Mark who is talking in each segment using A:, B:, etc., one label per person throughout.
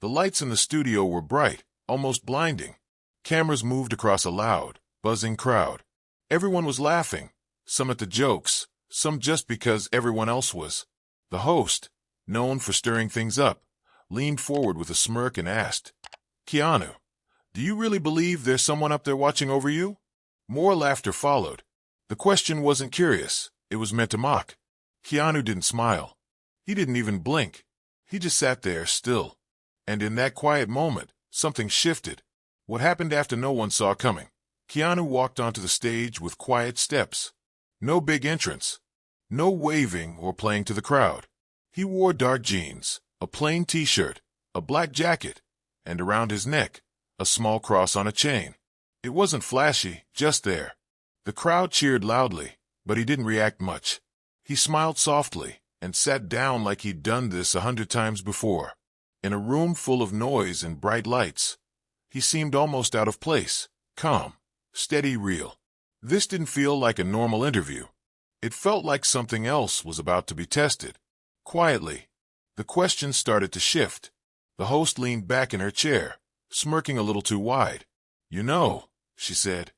A: The lights in the studio were bright, almost blinding. Cameras moved across a loud, buzzing crowd. Everyone was laughing, some at the jokes, some just because everyone else was. The host, known for stirring things up, leaned forward with a smirk and asked, "Keanu, do you really believe there's someone up there watching over you?" More laughter followed. The question wasn't curious, it was meant to mock. Keanu didn't smile. He didn't even blink. He just sat there, still. And in that quiet moment, something shifted. What happened after no one saw coming? Keanu walked onto the stage with quiet steps. No big entrance. No waving or playing to the crowd. He wore dark jeans, a plain t-shirt, a black jacket, and around his neck, a small cross on a chain. It wasn't flashy, just there. The crowd cheered loudly, but he didn't react much. He smiled softly and sat down like he'd done this 100 times before. In a room full of noise and bright lights, he seemed almost out of place, calm, steady, real. This didn't feel like a normal interview. It felt like something else was about to be tested. Quietly, the questions started to shift. The host leaned back in her chair, smirking a little too wide. "You know," she said,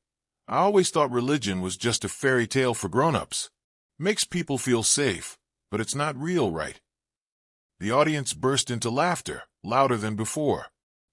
A: "I always thought religion was just a fairy tale for grown-ups. Makes people feel safe, but it's not real, right?" The audience burst into laughter, louder than before.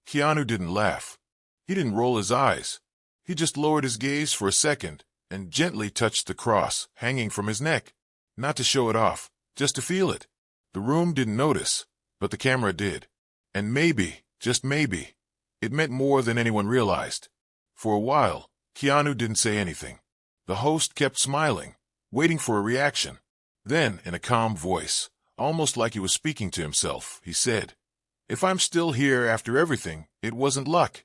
A: Keanu didn't laugh. He didn't roll his eyes. He just lowered his gaze for a second and gently touched the cross hanging from his neck. Not to show it off, just to feel it. The room didn't notice, but the camera did. And maybe, just maybe, it meant more than anyone realized. For a while, Keanu didn't say anything. The host kept smiling, waiting for a reaction. Then, in a calm voice, almost like he was speaking to himself, he said, "If I'm still here after everything, it wasn't luck."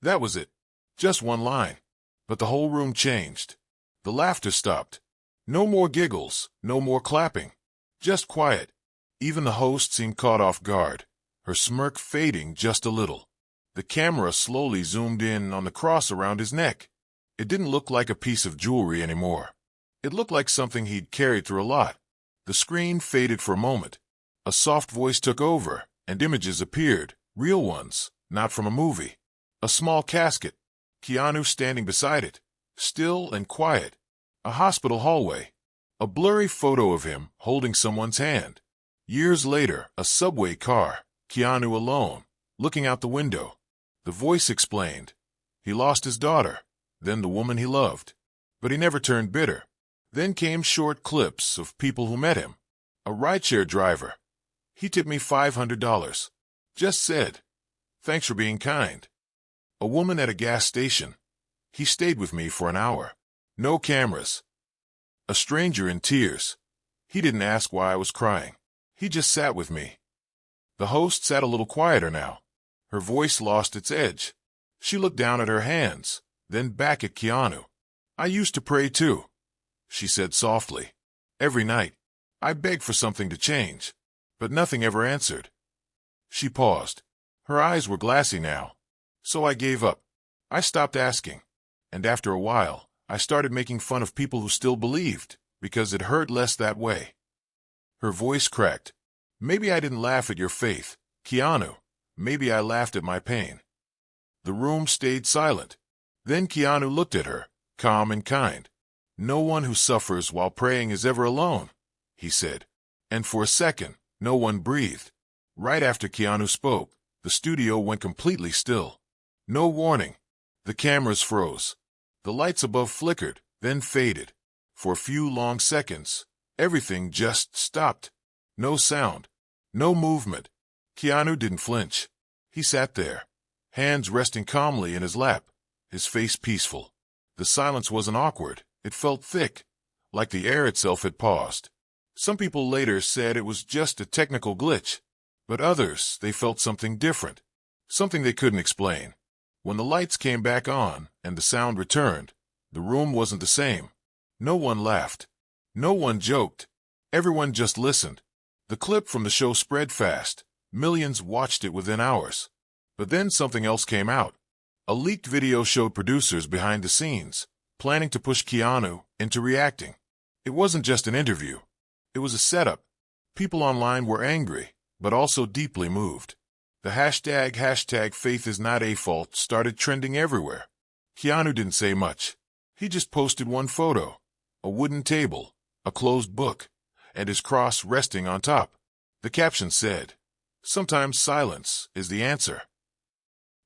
A: That was it. Just one line. But the whole room changed. The laughter stopped. No more giggles, no more clapping. Just quiet. Even the host seemed caught off guard, her smirk fading just a little. The camera slowly zoomed in on the cross around his neck. It didn't look like a piece of jewelry anymore. It looked like something he'd carried through a lot. The screen faded for a moment. A soft voice took over, and images appeared, real ones, not from a movie. A small casket. Keanu standing beside it, still and quiet. A hospital hallway. A blurry photo of him holding someone's hand. Years later, a subway car, Keanu alone, looking out the window. The voice explained. He lost his daughter, then the woman he loved. But he never turned bitter. Then came short clips of people who met him. A rideshare driver. "He tipped me $500. Just said, 'Thanks for being kind.' A woman at a gas station. 'He stayed with me for an hour.' No cameras. A stranger in tears. 'He didn't ask why I was crying. He just sat with me.'" The host sat a little quieter now. Her voice lost its edge. She looked down at her hands, then back at Keanu. "I used to pray too," she said softly. "Every night. I begged for something to change, but nothing ever answered." She paused. Her eyes were glassy now. "So I gave up. I stopped asking. And after a while, I started making fun of people who still believed, because it hurt less that way." Her voice cracked. "Maybe I didn't laugh at your faith, Keanu. Maybe I laughed at my pain." The room stayed silent. Then Keanu looked at her, calm and kind. "No one who suffers while praying is ever alone," he said. And for a second, no one breathed. Right after Keanu spoke, the studio went completely still. No warning. The cameras froze. The lights above flickered, then faded. For a few long seconds, everything just stopped. No sound. No movement. Keanu didn't flinch. He sat there, hands resting calmly in his lap, his face peaceful. The silence wasn't awkward. It felt thick, like the air itself had paused. Some people later said it was just a technical glitch, but others, they felt something different, something they couldn't explain. When the lights came back on and the sound returned, the room wasn't the same. No one laughed. No one joked. Everyone just listened. The clip from the show spread fast. Millions watched it within hours. But then something else came out. A leaked video showed producers behind the scenes, planning to push Keanu into reacting. It wasn't just an interview. It was a setup. People online were angry, but also deeply moved. The hashtag faith is not a fault started trending everywhere. Keanu didn't say much. He just posted one photo, a wooden table, a closed book, and his cross resting on top. The caption said, "Sometimes silence is the answer."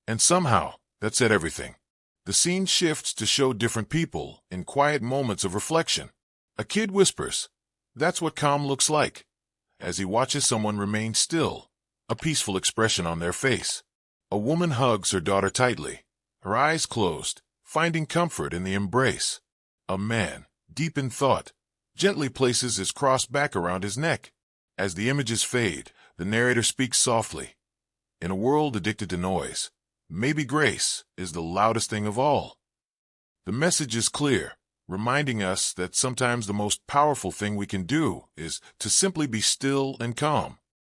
A: And somehow, that said everything. The scene shifts to show different people in quiet moments of reflection. A kid whispers, "That's what calm looks like," as he watches someone remain still, a peaceful expression on their face. A woman hugs her daughter tightly, her eyes closed, finding comfort in the embrace. A man, deep in thought, gently places his cross back around his neck. As the images fade, the narrator speaks softly. In a world addicted to noise, maybe grace is the loudest thing of all. The message is clear, reminding us that sometimes the most powerful thing we can do is to simply be still and calm.